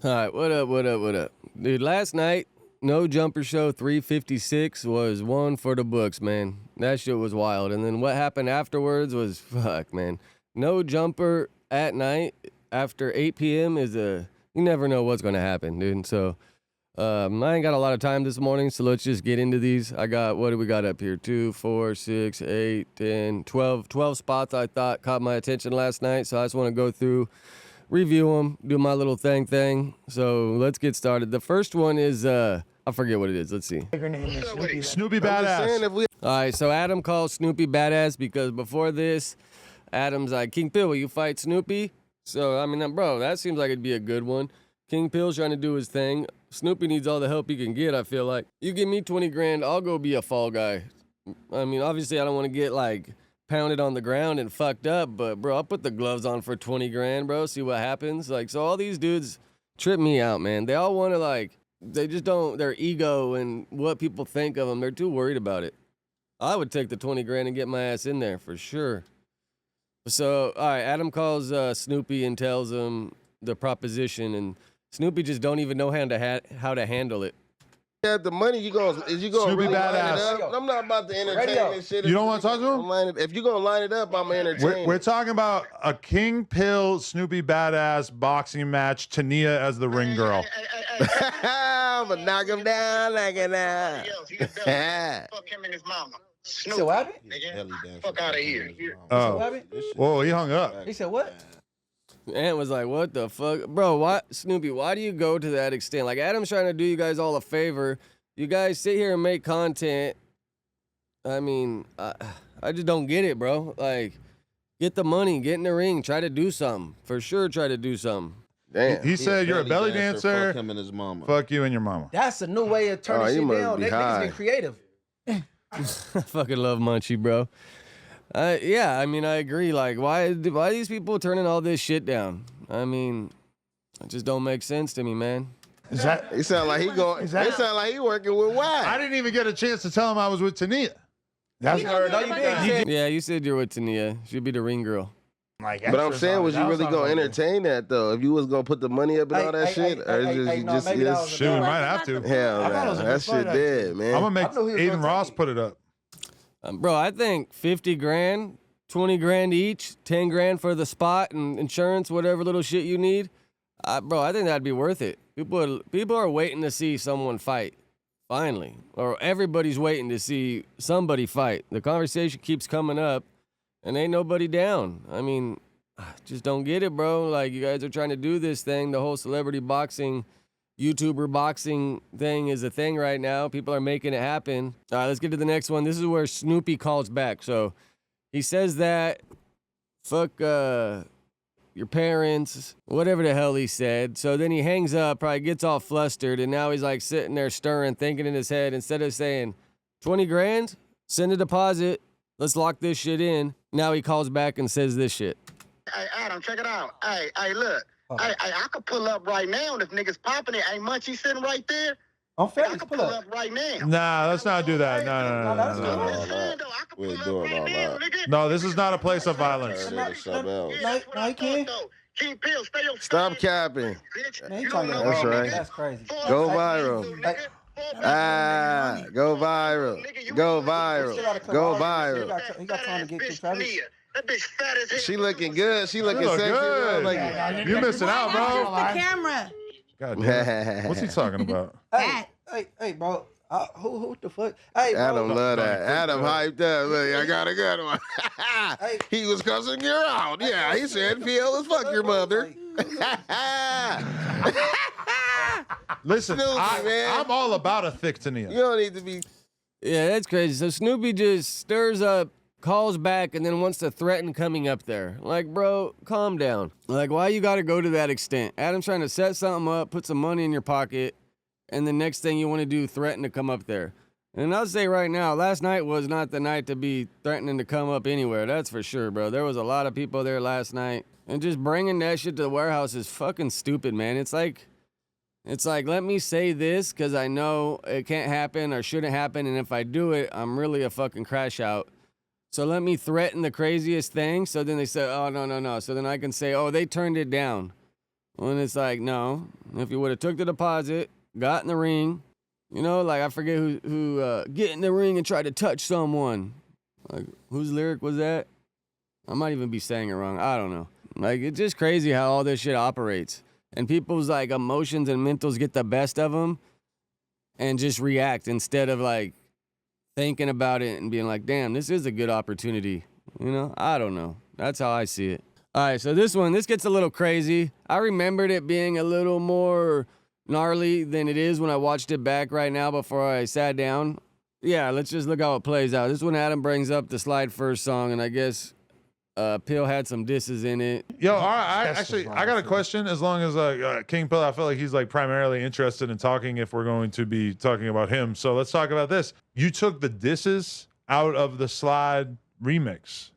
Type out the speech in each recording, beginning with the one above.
All right, what up, what up, what up? Dude, last night, No Jumper Show 356 was one for the books, man. That shit was wild. And then what happened afterwards was, fuck, man. No Jumper at night after 8 p.m. is you never know what's going to happen, dude. So, I ain't got a lot of time this morning, so let's just get into these. I got, what do we got up here? 2, 4, 6, 8, 10, 12. 12 spots I thought caught my attention last night, so I just want to go through, review them, do my little thing. So let's get started. The first one is, I forget what it is. Let's see. Snoopy Badass. All right, so Adam calls Snoopy Badass because before this, Adam's like, King Pill, will you fight Snoopy? So, I mean, bro, that seems like it'd be a good one. King Pill's trying to do his thing. Snoopy needs all the help he can get, I feel like. You give me 20 grand, I'll go be a fall guy. I mean, obviously, I don't want to get, like, pounded on the ground and fucked up, but, bro, I'll put the gloves on for 20 grand, bro, see what happens. Like, so all these dudes trip me out, man. They all want to, like, they just don't, their ego and what people think of them, they're too worried about it. I would take the 20 grand and get my ass in there for sure. So, all right, Adam calls Snoopy and tells him the proposition, and Snoopy just don't even know how to handle it. Have the money, is you gonna Snoopy really line it Badass. up? I'm not about to entertain this shit. You don't want to talk to him? If you're gonna line it up, I'm gonna entertain. We're talking about a King Pill Snoopy Badass boxing match. Tania as the ring girl. I'm gonna knock him down like an Fuck him and his mama. Snoop. So what happened? Nigga, fuck out of here. Oh, whoa, he hung up. He said what? Ant was like, what the fuck? Bro, Snoopy, why do you go to that extent? Like, Adam's trying to do you guys all a favor. You guys sit here and make content. I mean, I just don't get it, bro. Like, get the money, get in the ring, try to do something. For sure, try to do something. Damn. He said you're a belly dancer. Fuck him and his mama. Fuck you and your mama. That's a new way of turning Oh, he shit must down. be They niggas high. get creative. I fucking love Munchie, bro. Yeah, I mean, I agree. Like, why these people turning all this shit down? I mean, it just don't make sense to me, man. Is that? It sound like he going. It sound like he working with I Wyatt. didn't even get a chance to tell him I was with Tania. That's No, you did. Yeah, you said you're with Tania. She'd be the ring girl. like. But I'm saying, was you really gonna entertain that though? If you was gonna put the money up and all that shit, or you just maybe that was a Shit, we no. might have to. hell, I thought it was no, a that good shit fight, dead, man. I'm gonna make I knew he was Aiden gonna Ross take it. put it up. Bro, I think 50 grand, 20 grand each, 10 grand for the spot and insurance, whatever little shit you need. Bro, I think that'd be worth it. People are waiting to see someone fight, finally. Or everybody's waiting to see somebody fight. The conversation keeps coming up, and ain't nobody down. I mean, I just don't get it, bro. Like, you guys are trying to do this thing. The whole celebrity boxing, YouTuber boxing thing is a thing right now. People are making it happen. All right, let's get to the next one. This is where Snoopy calls back. So he says that, fuck your parents, whatever the hell he said. So then he hangs up, probably gets all flustered, and now he's like sitting there stirring, thinking in his head, instead of saying, 20 grand, send a deposit, let's lock this shit in. Now he calls back and says this shit. Hey, Adam, check it out. Hey, look. I could pull up right now, and if niggas popping it, ain't Munchie sitting right there? I'm I finished. could Pull pull up. up right now. Nah, let's not do that. No. that's I'm cool. just saying, though, I could We pull ain't up doing right all now, that. nigga. No, this is not a place of violence. Turn into something else. Yeah, that's what I Nike? thought, though. King Pill, stay your Stop side, capping. bitch. Man, you You talking don't about know That's me, right. nigga. That's crazy. Go viral. Nigga. Go viral. Go viral. Go viral. He got time to get to Travis. That bitch fat as hell. She looking good. She looking You look sexy. good. Like, You're missing out, bro. The camera. God damn. What's he talking about? Hey, bro. Who the fuck? Hey, bro. Adam love that. Adam hyped up. Look, I got a good one. He was cussing you out. Yeah, he said, "Feel as fuck your mother." Listen, Snoopy, man. I'm all about a thick Tania. You don't need to be. Yeah, that's crazy. So Snoopy just stirs up, calls back, and then wants to threaten coming up there. Like, bro, calm down. Like, why you gotta go to that extent? Adam's trying to set something up, put some money in your pocket, and the next thing you want to do, threaten to come up there. And I'll say right now, last night was not the night to be threatening to come up anywhere. That's for sure, bro. There was a lot of people there last night. And just bringing that shit to the warehouse is fucking stupid, man. It's like, let me say this because I know it can't happen or shouldn't happen. And if I do it, I'm really a fucking crash out. So let me threaten the craziest thing. So then they say, oh, no. So then I can say, oh, they turned it down. When it's like, no, if you would have took the deposit, got in the ring, you know, like I forget who get in the ring and try to touch someone. Like, whose lyric was that? I might even be saying it wrong. I don't know. Like, it's just crazy how all this shit operates. And people's, like, emotions and mentals get the best of them and just react instead of, like, thinking about it and being like, damn, this is a good opportunity. You know? I don't know. That's how I see it. All right, so this gets a little crazy. I remembered it being a little more gnarly than it is when I watched it back right now before I sat down. Yeah, let's just look how it plays out. This one, Adam brings up the Slide First song, and I guess Pill had some disses in it. Yo, all right, I got a question. As long as King Pill, I feel like he's like primarily interested in talking if we're going to be talking about him. So let's talk about this. You took the disses out of the Slide remix.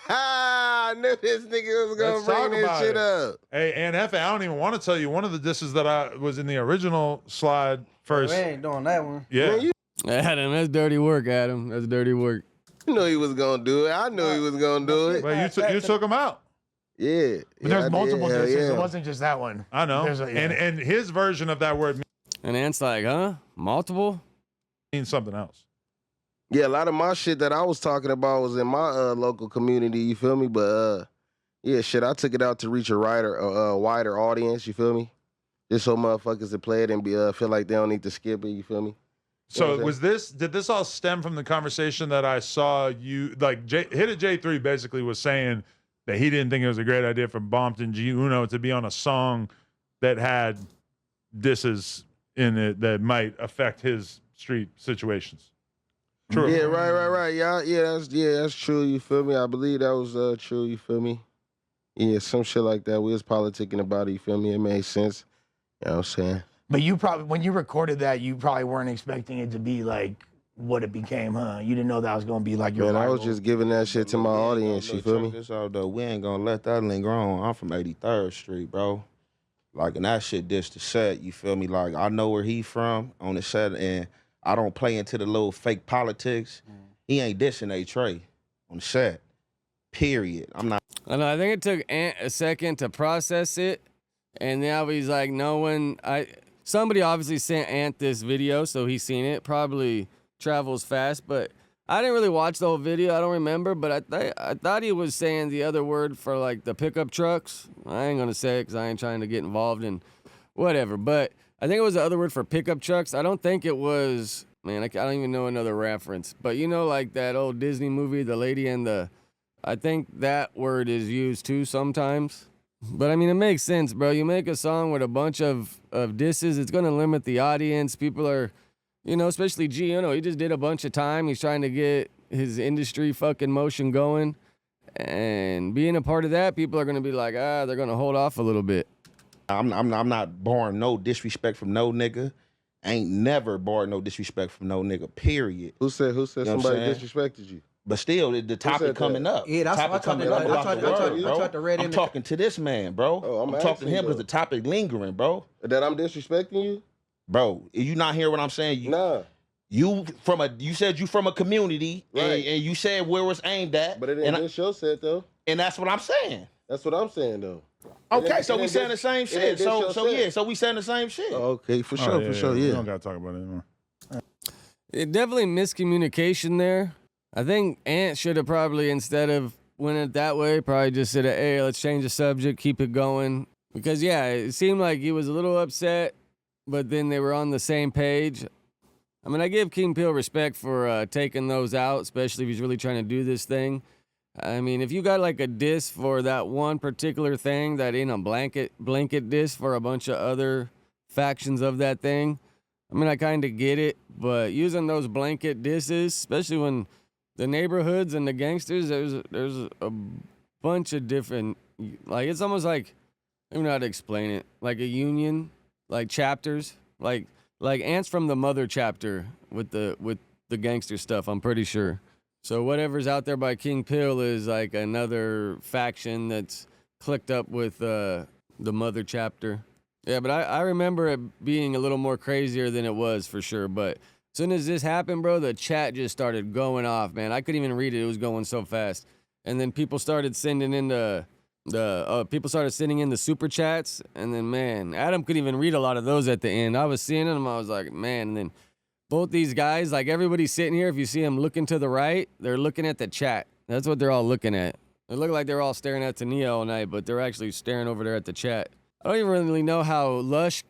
I knew this nigga was gonna Let's talk bring this about shit it. up. Hey, and Hefe, I don't even want to tell you one of the disses that I was in the original Slide first. We ain't doing that one. Yeah. Man, you Adam, that's dirty work, Adam. That's dirty work. knew he was gonna do it. I knew he was gonna do it. But you took him out. Yeah. But there's multiple hell disses. yeah. It wasn't just that one. I know. There's a- yeah. And his version of that word And Ant's like, huh? Multiple? means something else. Yeah, a lot of my shit that I was talking about was in my local community, you feel me? But yeah, shit, I took it out to reach a wider audience, you feel me? Just so motherfuckers to play it and be feel like they don't need to skip it, you feel me? So did this all stem from the conversation that I saw you, like Hit It J3 basically was saying that he didn't think it was a great idea for Bompton G Uno to be on a song that had disses in it that might affect his street situations. True. Yeah, right. Yeah, that's true, you feel me? I believe that was true, you feel me? Yeah, some shit like that. We was politicking about it, you feel me? It made sense. You know what I'm saying? But you probably, when you recorded that, you probably weren't expecting it to be like what it became, huh? You didn't know that was going to be like your Man, I was viral- just giving that shit to my audience, you feel me? Check this out, though. We ain't gonna let that linger on. I'm from 83rd Street, bro. Like, and that shit dissed the set, you feel me? Like, I know where he from on the set, and I don't play into the little fake politics. He ain't dissing A-Trey on the set, period. I'm not. I know. I think it took Ant a second to process it, and now he's like, no one. Somebody obviously sent Ant this video, so he's seen it. Probably travels fast, but I didn't really watch the whole video. I don't remember, but I thought he was saying the other word for like the pickup trucks. I ain't gonna say it because I ain't trying to get involved in whatever. But I think it was the other word for pickup trucks. I don't think it was. Man, I don't even know another reference. But you know, like that old Disney movie, The Lady and the. I think that word is used too sometimes. But I mean, it makes sense, bro. You make a song with a bunch of disses, it's gonna limit the audience. People are, you know, especially G, you know, he just did a bunch of time. He's trying to get his industry fucking motion going. And being a part of that, people are gonna be like, they're gonna hold off a little bit. I'm not born no disrespect from no nigga. Ain't never born no disrespect from no nigga, period. Who said know what I'm somebody saying? disrespected you? But still, the topic said coming that? up. Yeah, that's Topic what I coming tried up to- about I the tried to- word, I bro. tried to read I'm in the- talking to this man, bro. Oh, I'm talking to asking him you, because though. the topic lingering, bro. That I'm disrespecting you? Bro, you not hear what I'm saying? You, Nah, you said you from a community, Right. and you said where it's aimed at, but it ain't and, this show said though. and that's what I'm saying. That's what I'm saying though. Okay, so it we ain't saying the this- same it shit. ain't this So your so set. yeah, so we saying the same shit. Okay, for Oh, sure, We We yeah. don't gotta talk about it anymore. It definitely miscommunication there. I think Ant should have probably, instead of went it that way, probably just said, hey, let's change the subject, keep it going. Because, yeah, it seemed like he was a little upset, but then they were on the same page. I mean, I give King Pill respect for taking those out, especially if he's really trying to do this thing. I mean, if you got like a diss for that one particular thing that ain't a blanket diss for a bunch of other factions of that thing, I mean, I kind of get it, but using those blanket disses, especially when the neighborhoods and the gangsters, there's a bunch of different, like, it's almost like, I don't know how to explain it, like a union, like chapters, like Ants from the Mother chapter with the gangster stuff, I'm pretty sure. So whatever's out there by King Pill is like another faction that's clicked up with the Mother chapter. Yeah, but I remember it being a little more crazier than it was for sure. But as soon as this happened, bro, the chat just started going off, man. I couldn't even read it. It was going so fast. And then people started sending in the the people started sending in the super chats, and then man, Adam couldn't even read a lot of those at the end. I was seeing them, I was like, man. And then both these guys, like everybody's sitting here. If you see them looking to the right, they're looking at the chat. That's what they're all looking at. They look like they're all staring at Tania all night, but they're actually staring over there at the chat. I don't even really know how Lush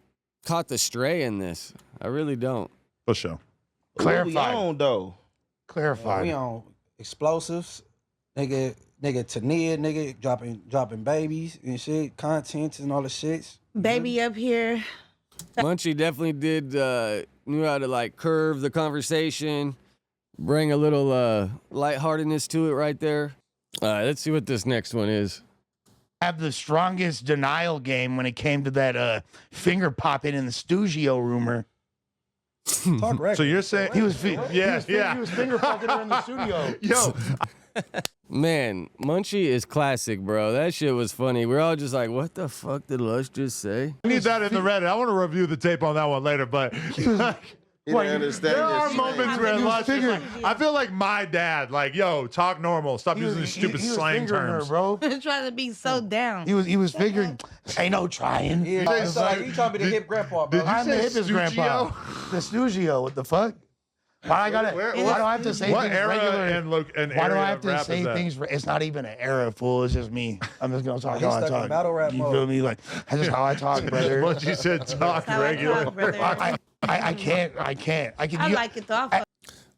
caught the stray in this. I really don't. For sure. What we Clarify. on, though? Clarify. We on explosives, nigga, Tania, nigga, dropping babies and shit, content and all the shits. Baby up here. Munchie definitely did knew how to like curve the conversation, bring a little lightheartedness to it right there. All right, let's see what this next one is. Have the strongest denial game when it came to that finger popping in the studio rumor. Talk record. So you're saying He was, yeah, he was finger poking her in the studio. Yo, Man, Munchie is classic, bro. That shit was funny. We're all just like, what the fuck did Lush just say? I need that in the Reddit. I want to review the tape on that one later, but He didn't understand there are your slang. moments where Lush is like, I feel like my dad, like, yo, talk normal. Stop using these stupid he was slang fingering terms. her, bro. Trying to be so down. He was figuring, ain't no trying. Yeah, Did- it's like you trying to be the hip grandpa, bro. did you I'm the say hippest grandpa. The studio, what the fuck? Why I gotta? Where- why do I have to say What things era regular? and Why do area I have of to rap say is that? things? It's not even an era, fool. It's just me. I'm just gonna talk He's how I stuck in talk. battle rap You mode. feel me? Like that's just how I talk, brother. What you said, talk That's how I regular. talk, brother. I can't. I can. I like it though.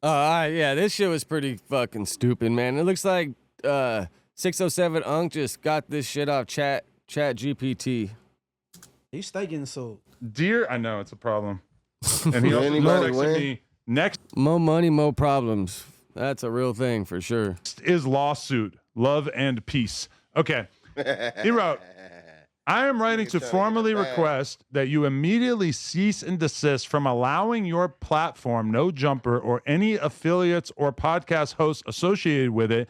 Yeah, this shit was pretty fucking stupid, man. It looks like 607 Unk just got this shit off Chat GPT. He's stay getting sued. Dear, I know it's a problem. And he also Anybody texted win? me, next Mo money, mo problems. That's a real thing for sure. is lawsuit, love and peace. Okay. He wrote, I am writing to formally request that you immediately cease and desist from allowing your platform, No Jumper, or any affiliates or podcast hosts associated with it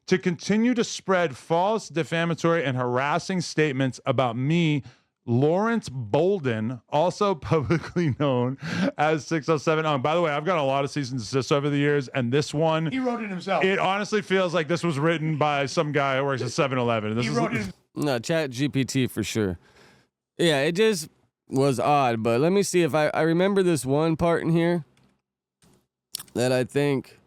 to continue to spread false, defamatory, and harassing statements about me, Lawrence Bolden, also publicly known as 607 Unk. By the way, I've got a lot of cease and desist over the years, and this one, He wrote it himself. it honestly feels like this was written by some guy who works at 7-Eleven. This He is wrote it. No, Chat GPT for sure. Yeah, it just was odd, but let me see if I remember this one part in here that I think.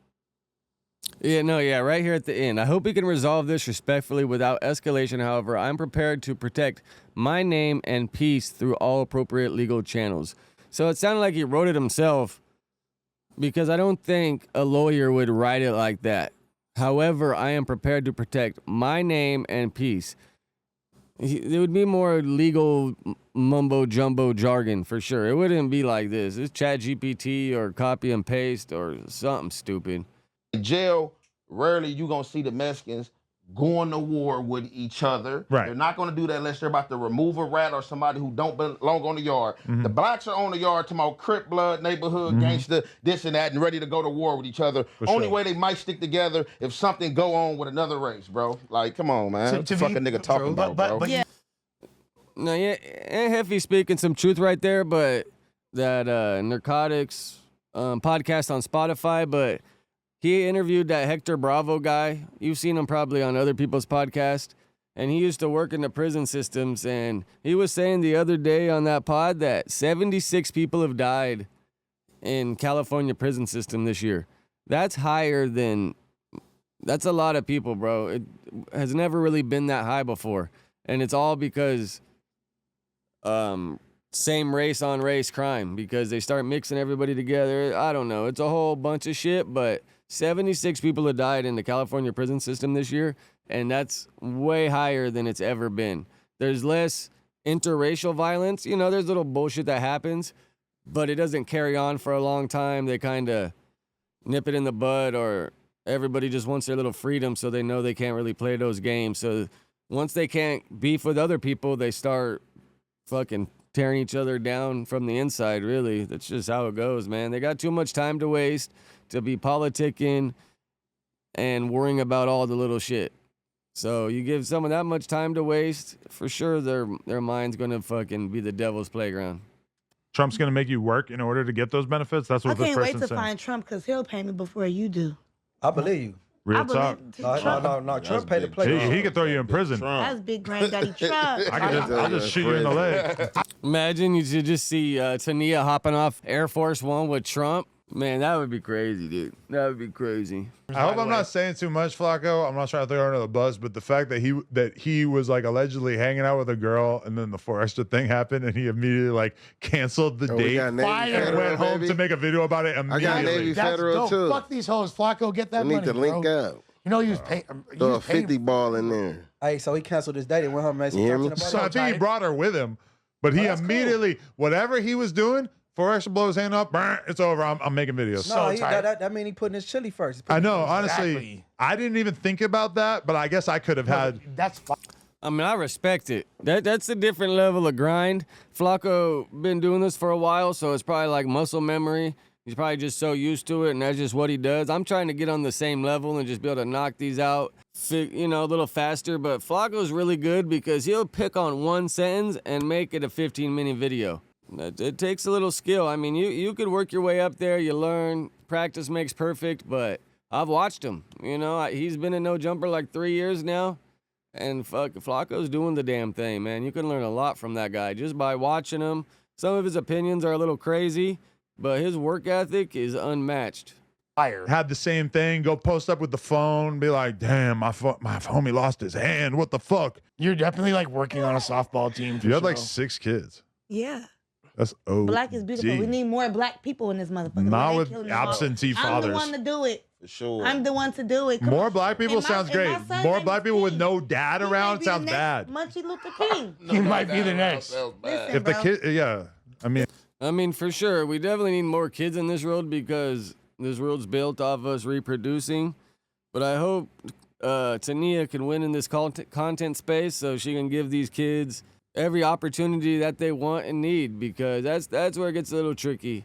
Yeah, right here at the end. I hope we can resolve this respectfully without escalation. However, I'm prepared to protect my name and peace through all appropriate legal channels. So it sounded like he wrote it himself because I don't think a lawyer would write it like that. However, I am prepared to protect my name and peace. It would be more legal mumbo jumbo jargon for sure. It wouldn't be like this. It's Chat GPT or copy and paste or something stupid. In jail, rarely you gonna see the Mexicans going to war with each other. Right. They're not gonna do that unless they're about to remove a rat or somebody who don't belong on the yard. The blacks are on the yard to my Crip blood, neighborhood, gangster, this and that, and ready to go to war with each other. Only sure. way they might stick together if something go on with another race, bro. Like, come on, man. What the fucking nigga talking about, bro? But Yeah. No, yeah, and Heffy speaking some truth right there, but that narcotics podcast on Spotify, but he interviewed that Hector Bravo guy. You've seen him probably on other people's podcasts. And he used to work in the prison systems. And he was saying the other day on that pod that 76 people have died in California prison system this year. That's higher than, that's a lot of people, bro. It has never really been that high before. And it's all because same race on race crime, because they start mixing everybody together. I don't know. It's a whole bunch of shit, but 76 people have died in the California prison system this year, and that's way higher than it's ever been. There's less interracial violence. You know, there's little bullshit that happens, but it doesn't carry on for a long time. They kind of nip it in the bud, or everybody just wants their little freedom, so they know they can't really play those games. So once they can't beef with other people, they start fucking tearing each other down from the inside, really. That's just how it goes, man. They got too much time to waste to be politicking and worrying about all the little shit. So you give someone that much time to waste, for sure their mind's gonna fucking be the devil's playground. Trump's going to make you work in order to get those benefits? That's I what this can't wait person's to saying. find Trump because he'll pay me before you do. I believe you. Real I talk. believe Trump. No. Trump paid to big play. He could throw you in prison. That's big granddaddy Trump. I'll just shoot you in the leg. Imagine you should just see Tania hopping off Air Force One with Trump. Man, that would be crazy, dude. That would be crazy. I hope I'm not saying too much, Flacco. I'm not trying to throw her under the bus, but the fact that he was like allegedly hanging out with a girl, and then the Forrester thing happened, and he immediately like canceled the We date got Navy Fire. and Federal, went home baby. to make a video about it I got immediately. Navy That's Federal dope. too. Fuck these hoes. Flacco, get that We need money, to link bro. up. You know he was paying. Throw a 50 ball in there. Hey, so he canceled his date and went home and made some You hear me? content So about I it. think he brought her with him, but he that's cool. immediately whatever he was doing, Forrester blows his hand up, brr, it's over. I'm making videos. No, tight. that mean he putting his chili first. I know, honestly, Exactly. I didn't even think about that, but I guess I could have had. That's fine. I mean, I respect it. That's a different level of grind. Flacco been doing this for a while, so it's probably like muscle memory. He's probably just so used to it, and that's just what he does. I'm trying to get on the same level and just be able to knock these out, a little faster. But Flacco's really good because he'll pick on one sentence and make it a 15-minute video. It takes a little skill. I mean, you could work your way up there. You learn. Practice makes perfect, but I've watched him. He's been a no jumper like 3 years now. And Flacco's doing the damn thing, man. You can learn a lot from that guy just by watching him. Some of his opinions are a little crazy, but his work ethic is unmatched. Fire. Had the same thing. Go post up with the phone. Be like, damn, my homie lost his hand. What the fuck? You're definitely like working on a softball team. For You had like sure. 6 kids. Yeah. That's OD. Black is beautiful. We need more black people in this motherfucker. Not We ain't with killing them all. absentee I'm fathers. the one to do it. For sure. I'm the one to do it. Come More on. black people And my- sounds and great. my son More name black is people with King. no dad He may around be sounds the bad. next Munchie Luther King. He might be the next. Listen, If the bro. kid, yeah, I mean, for sure, we definitely need more kids in this world because this world's built off us reproducing. But I hope Tania can win in this content space so she can give these kids every opportunity that they want and need, because that's where it gets a little tricky.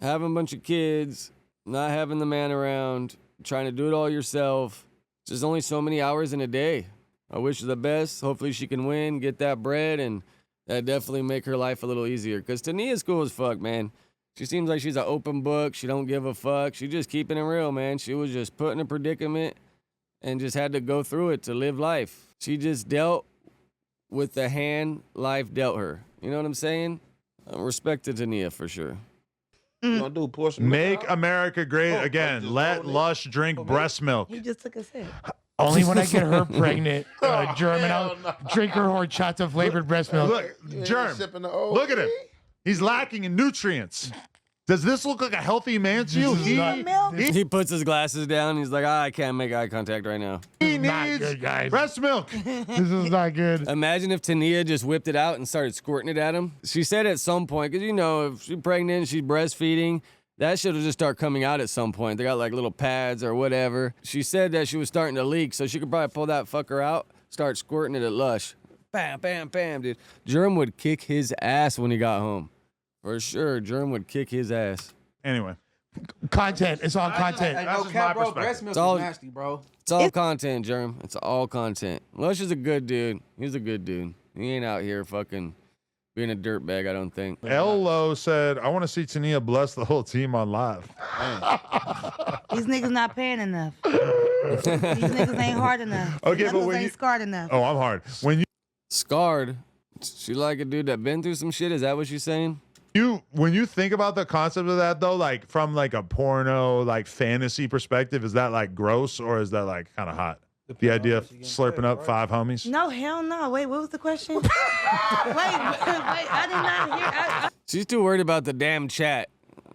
Having a bunch of kids, not having the man around, trying to do it all yourself. There's only so many hours in a day. I wish her the best. Hopefully she can win, get that bread, and that definitely make her life a little easier. Because Tania's cool as fuck, man. She seems like she's an open book. She don't give a fuck. She just keeping it real, man. She was just put in a predicament and just had to go through it to live life. She just dealt with the hand life dealt her. You know what I'm saying? Respect to Tania for sure. You gonna do portion make America great again. just Let hold it. Lush drink breast milk. He just took a sip. Only when I get her pregnant, German, I'll drink her horchata flavored breast milk. Look, Germ, look at him. He's lacking in nutrients. Does this look like a healthy man to you? This is not- Milk. He puts his glasses down. He's like, I can't make eye contact right now. He Not needs good, guys. breast milk. This is not good. Imagine if Tania just whipped it out and started squirting it at him. She said at some point, because if she's pregnant, she's breastfeeding, that shit will just start coming out at some point. They got like little pads or whatever. She said that she was starting to leak, so she could probably pull that fucker out, start squirting it at Lush. Bam, bam, bam, dude. Germ would kick his ass when he got home. For sure, Germ would kick his ass. Anyway, Content. It's all content. Hey, That's no just cap, my bro. perspective. Breast milk It's all- is nasty, bro. It's all content, Germ. It's all content. Lush is a good dude. He's a good dude. He ain't out here fucking being a dirtbag, I don't think. Lo said, I want to see Tania bless the whole team on live. These niggas not paying enough. These niggas ain't hard enough. Okay, These but niggas when ain't you- scarred enough. Oh, I'm hard. When Scarred. She like a dude that been through some shit? Is that what she's saying? when you think about the concept of that though, like from like a porno like fantasy perspective, is that like gross or is that like kind of hot? The idea of slurping up 5 homies. No, hell no. Wait, what was the question? wait, I did not hear. She's too worried about the damn chat.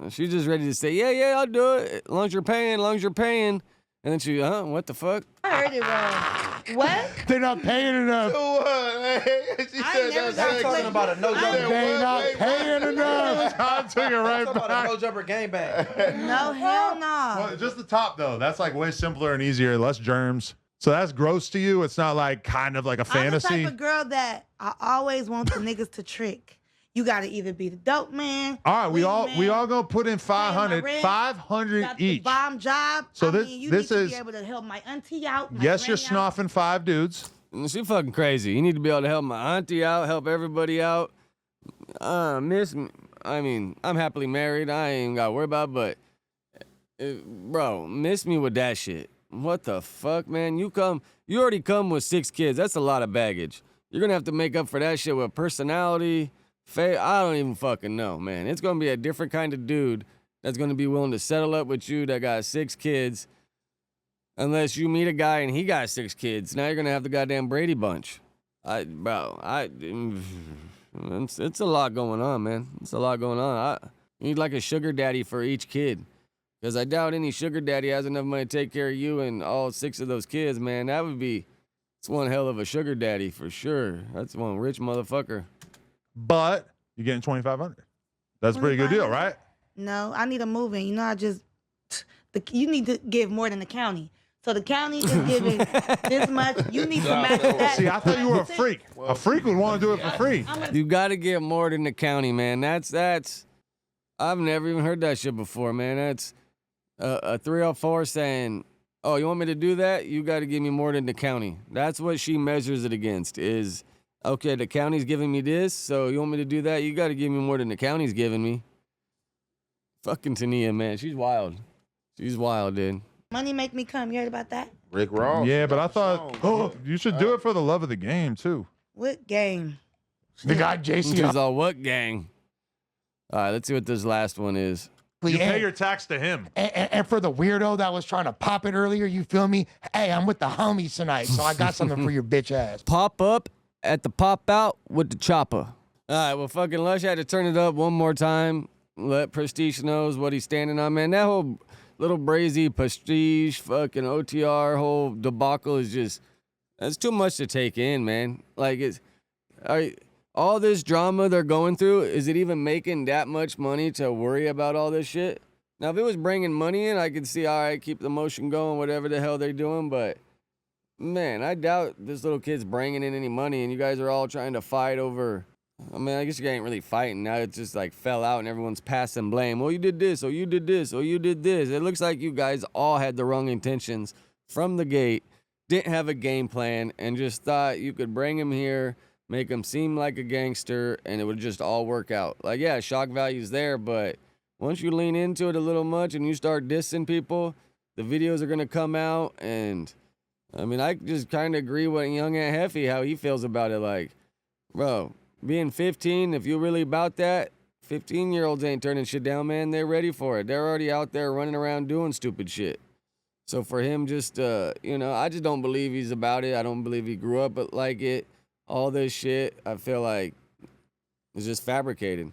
She's just ready to say, yeah, I'll do it. As long as you're paying. And then she, what the fuck? I heard it wrong. What? They're not paying enough. She I ain't never got I'm talking about a no jumper. They're not paying enough. I took it right I'm talking about a back. no jumper game bang. No, hell no. Well, just the top though. That's like way simpler and easier, less germs. So that's gross to you. It's not like kind of like a fantasy. I'm the type of girl that I always want the niggas to trick. You gotta either be the dope man. All right, we weed all man, gonna put in 500, rent, 500 got the each. bomb job. So I this- mean, you this need to is- be able to help my auntie out. My Yes, you're granny out. snoffing 5 dudes. She fucking crazy. You need to be able to help my auntie out, help everybody out. I'm happily married. I ain't got to worry about it, but, bro, miss me with that shit. what the fuck, man? You already come with 6 kids. That's a lot of baggage. You're gonna have to make up for that shit with personality, I don't even fucking know, man. It's gonna be a different kind of dude that's gonna be willing to settle up with you that got 6 kids. Unless you meet a guy and he got 6 kids. Now you're gonna have the goddamn Brady Bunch. It's a lot going on, man. It's a lot going on. You need like a sugar daddy for each kid. Because I doubt any sugar daddy has enough money to take care of you and all 6 of those kids, man. It's one hell of a sugar daddy for sure. That's one rich motherfucker. But you're getting $2,500. That's a pretty good deal, right? No, I need a move-in. You know, you need to give more than the county. So the county is giving this much. You need to match that. See, I thought you were a freak. A freak would want to do it for free. You got to get more than the county, man. That's. I've never even heard that shit before, man. That's a 304 saying, "Oh, you want me to do that? You got to give me more than the county." That's what she measures it against. Is okay. The county's giving me this, so you want me to do that? You got to give me more than the county's giving me. Fucking Tania, man, she's wild. She's wild, dude. Money make me come. You heard about that? Rick Ross. Yeah, but I thought, you should do it for the love of the game, too. What game? The guy She's JC. all, what gang? All right, let's see what this last one is. You pay your tax to him. And for the weirdo that was trying to pop it earlier, you feel me? Hey, I'm with the homies tonight, so I got something for your bitch ass. Pop up at the pop out with the chopper. All right, well, fucking Lush had to turn it up one more time. Let Prestige knows what he's standing on, man. That whole little brazy Prestige fucking OTR whole debacle is that's too much to take in, man. Like, all this drama they're going through, is it even making that much money to worry about all this shit? Now, if it was bringing money in, I could see, all right, keep the motion going, whatever the hell they're doing, but man, I doubt this little kid's bringing in any money, and you guys are all trying to fight over. I mean, I guess you ain't really fighting. Now it's just like fell out and everyone's passing blame. Well, you did this, or you did this, or you did this. It looks like you guys all had the wrong intentions from the gate, didn't have a game plan, and just thought you could bring him here, make him seem like a gangster, and it would just all work out. Like, yeah, shock value's there, but once you lean into it a little much and you start dissing people, the videos are going to come out, and I mean, I just kind of agree with young Aunt Heffy, how he feels about it. Like, bro, being 15, if you're really about that, 15-year-olds ain't turning shit down, man. They're ready for it. They're already out there running around doing stupid shit. So for him, just, I just don't believe he's about it. I don't believe he grew up like it. All this shit, I feel like, is just fabricated.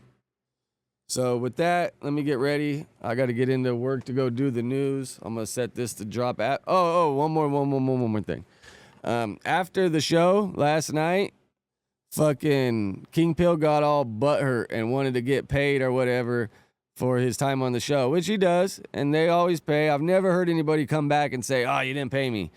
So with that, let me get ready. I got to get into work to go do the news. I'm going to set this to drop at. One more thing. After the show last night, fucking King Pill got all butthurt and wanted to get paid or whatever for his time on the show, which he does, and they always pay. I've never heard anybody come back and say, "Oh, you didn't pay me."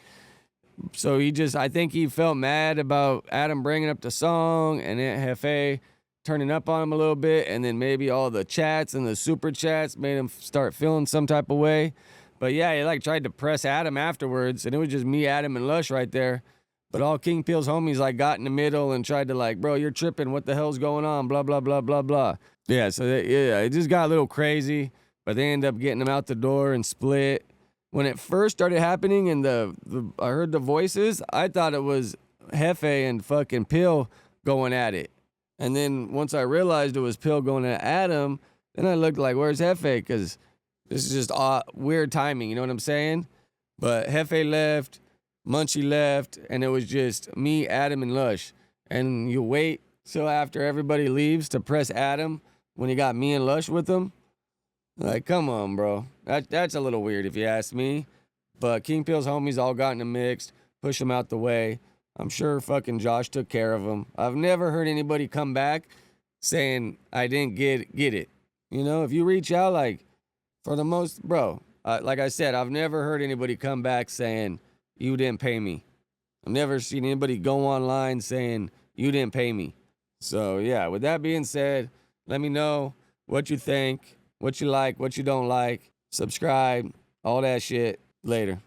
So I think he felt mad about Adam bringing up the song and Aunt Hefe turning up on him a little bit, and then maybe all the chats and the super chats made him start feeling some type of way. But yeah, he like tried to press Adam afterwards, and it was just me, Adam, and Lush right there. But all King Peel's homies like got in the middle and tried to like, "Bro, you're tripping. What the hell's going on? Blah, blah, blah, blah, blah." Yeah, so it just got a little crazy, but they ended up getting him out the door and split. When it first started happening and I heard the voices, I thought it was Hefe and fucking Pill going at it. And then once I realized it was Pill going at Adam, then I looked like, where's Hefe? Because this is just weird timing, you know what I'm saying? But Hefe left, Munchie left, and it was just me, Adam, and Lush. And you wait till after everybody leaves to press Adam when he got me and Lush with him. Like, come on, bro. That's a little weird if you ask me. But King Peel's homies all got in the mix, push him out the way. I'm sure fucking Josh took care of him. I've never heard anybody come back saying I didn't get it. You know, if you reach out, like, for the most, bro, like I said, I've never heard anybody come back saying you didn't pay me. I've never seen anybody go online saying you didn't pay me. So, yeah, with that being said, let me know what you think, what you like, what you don't like. Subscribe, all that shit. Later.